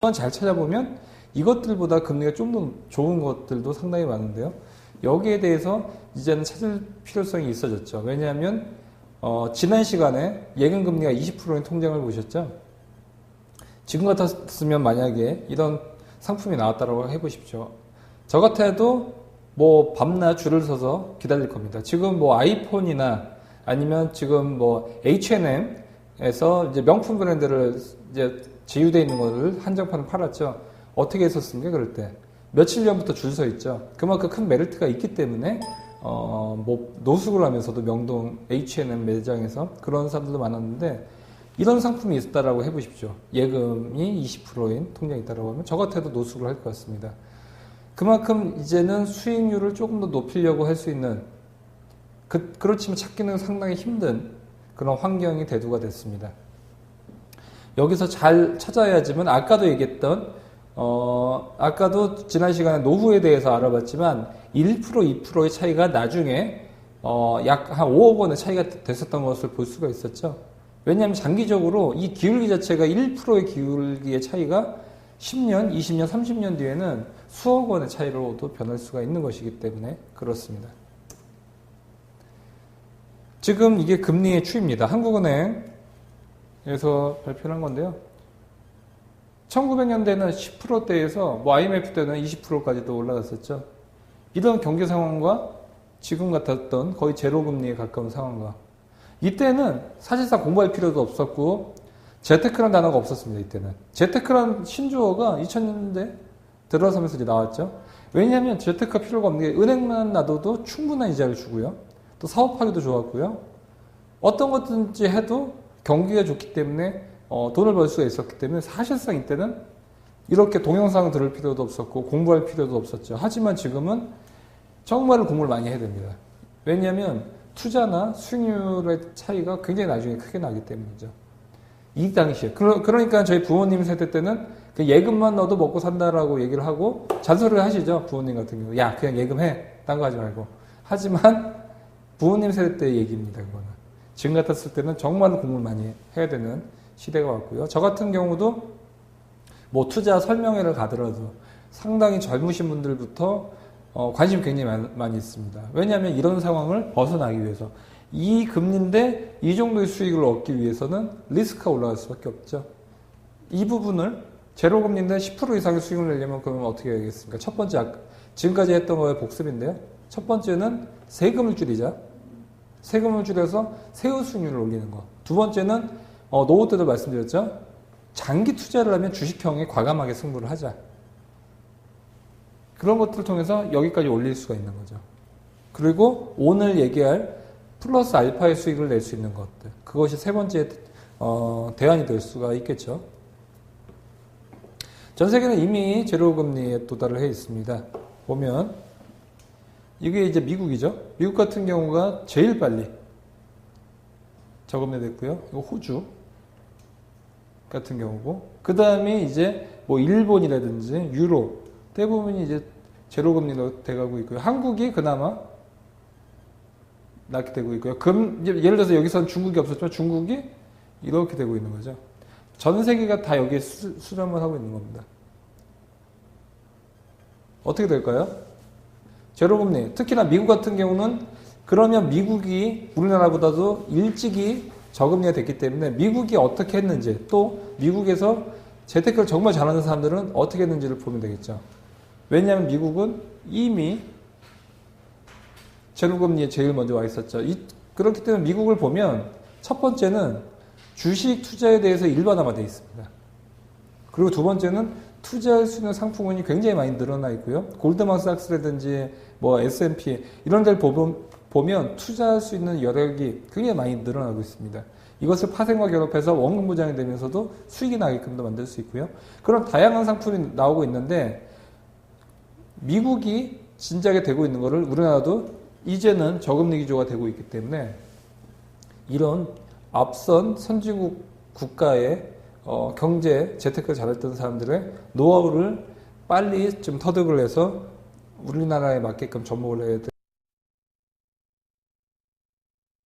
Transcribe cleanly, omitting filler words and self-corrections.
잘 찾아보면 이것들보다 금리가 좀 더 좋은 것들도 상당히 많은데요. 여기에 대해서 이제는 찾을 필요성이 있어졌죠. 왜냐하면 지난 시간에 예금 금리가 20%인 통장을 보셨죠. 지금 같았으면 만약에 이런 상품이 나왔다고 해보십시오. 저 같아도 뭐 밤낮 줄을 서서 기다릴 겁니다. 지금 뭐 아이폰이나 아니면 지금 뭐 H&M에서 이제 명품 브랜드를 이제 제휴되어 있는 거를 한정판을 팔았죠. 어떻게 했었습니까? 그럴 때 며칠 전부터 줄 서 있죠. 그만큼 큰 메리트가 있기 때문에 뭐 노숙을 하면서도 명동 H&M 매장에서 그런 사람들도 많았는데, 이런 상품이 있다라고 해보십시오. 예금이 20%인 통장이 있다라고 하면 저 같아도 노숙을 할 것 같습니다. 그만큼 이제는 수익률을 조금 더 높이려고 할 수 있는, 그렇지만 찾기는 상당히 힘든 그런 환경이 대두가 됐습니다. 여기서 잘 찾아야지만, 아까도 얘기했던 아까도 지난 시간에 노후에 대해서 알아봤지만 1%, 2%의 차이가 나중에 약 한 5억 원의 차이가 됐었던 것을 볼 수가 있었죠. 왜냐하면 장기적으로 이 기울기 자체가 1%의 기울기의 차이가 10년, 20년, 30년 뒤에는 수억 원의 차이로도 변할 수가 있는 것이기 때문에 그렇습니다. 지금 이게 금리의 추이입니다. 한국은행에서 발표를 한 건데요. 1900년대는 10%대에서 뭐 IMF 때는 20%까지도 올라갔었죠. 이런 경제 상황과 지금 같았던 거의 제로 금리에 가까운 상황과, 이때는 사실상 공부할 필요도 없었고 재테크란 단어가 없었습니다. 이때는 재테크란 신조어가 2000년대 들어서면서 이제 나왔죠. 왜냐하면 재테크가 필요가 없는 게 은행만 놔둬도 충분한 이자를 주고요. 또 사업하기도 좋았고요. 어떤 것든지 해도 경기가 좋기 때문에 돈을 벌 수가 있었기 때문에 사실상 이때는 이렇게 동영상 들을 필요도 없었고 공부할 필요도 없었죠. 하지만 지금은 정말 공부를 많이 해야 됩니다. 왜냐하면 투자나 수익률의 차이가 굉장히 나중에 크게 나기 때문이죠. 이 당시에. 그러니까 저희 부모님 세대 때는 그 예금만 넣어도 먹고 산다라고 얘기를 하고 잔소리를 하시죠. 부모님 같은 경우. 야, 그냥 예금해. 딴 거 하지 말고. 하지만 부모님 세대 때의 얘기입니다. 그거는. 지금 같았을 때는 정말 공부를 많이 해야 되는 시대가 왔고요. 저 같은 경우도 뭐 투자 설명회를 가더라도 상당히 젊으신 분들부터 관심이 굉장히 많이 있습니다. 왜냐하면 이런 상황을 벗어나기 위해서, 이 금리인데 이 정도의 수익을 얻기 위해서는 리스크가 올라갈 수밖에 없죠. 이 부분을 제로 금리인데 10% 이상의 수익을 내려면 그러면 어떻게 해야겠습니까? 첫 번째, 지금까지 했던 거의 복습인데요. 첫 번째는 세금을 줄이자. 세금을 줄여서 세후 수익률을 올리는 거. 두 번째는 노후 때도 말씀드렸죠. 장기 투자를 하면 주식형에 과감하게 승부를 하자. 그런 것들을 통해서 여기까지 올릴 수가 있는 거죠. 그리고 오늘 얘기할 플러스 알파의 수익을 낼 수 있는 것들. 그것이 세 번째 대안이 될 수가 있겠죠. 전 세계는 이미 제로금리에 도달을 해 있습니다. 보면 이게 이제 미국이죠. 미국 같은 경우가 제일 빨리 저금리 됐고요. 이거 호주 같은 경우고, 그 다음에 이제 뭐 일본이라든지 유럽 대부분이 이제 제로금리로 돼가고 있고요. 한국이 그나마 낮게 되고 있고요. 예를 들어서 여기서는 중국이 없었지만 중국이 이렇게 되고 있는 거죠. 전 세계가 다 여기에 수렴을 하고 있는 겁니다. 어떻게 될까요? 제로금리, 특히나 미국 같은 경우는, 그러면 미국이 우리나라보다도 일찍이 저금리가 됐기 때문에 미국이 어떻게 했는지, 또 미국에서 재테크를 정말 잘하는 사람들은 어떻게 했는지를 보면 되겠죠. 왜냐하면 미국은 이미 제로금리에 제일 먼저 와 있었죠. 그렇기 때문에 미국을 보면 첫 번째는 주식 투자에 대해서 일반화가 되어 있습니다. 그리고 두 번째는 투자할 수 있는 상품군이 굉장히 많이 늘어나 있고요. 골드만삭스라든지 뭐 S&P 이런 데를 보면 투자할 수 있는 여력이 굉장히 많이 늘어나고 있습니다. 이것을 파생과 결합해서 원금 보장이 되면서도 수익이 나게끔도 만들 수 있고요. 그런 다양한 상품이 나오고 있는데, 미국이 진작에 되고 있는 거를 우리나라도 이제는 저금리 기조가 되고 있기 때문에, 이런 앞선 선진국 국가의 경제, 재테크를 잘했던 사람들의 노하우를 빨리 좀 터득을 해서 우리나라에 맞게끔 접목을 해야 돼.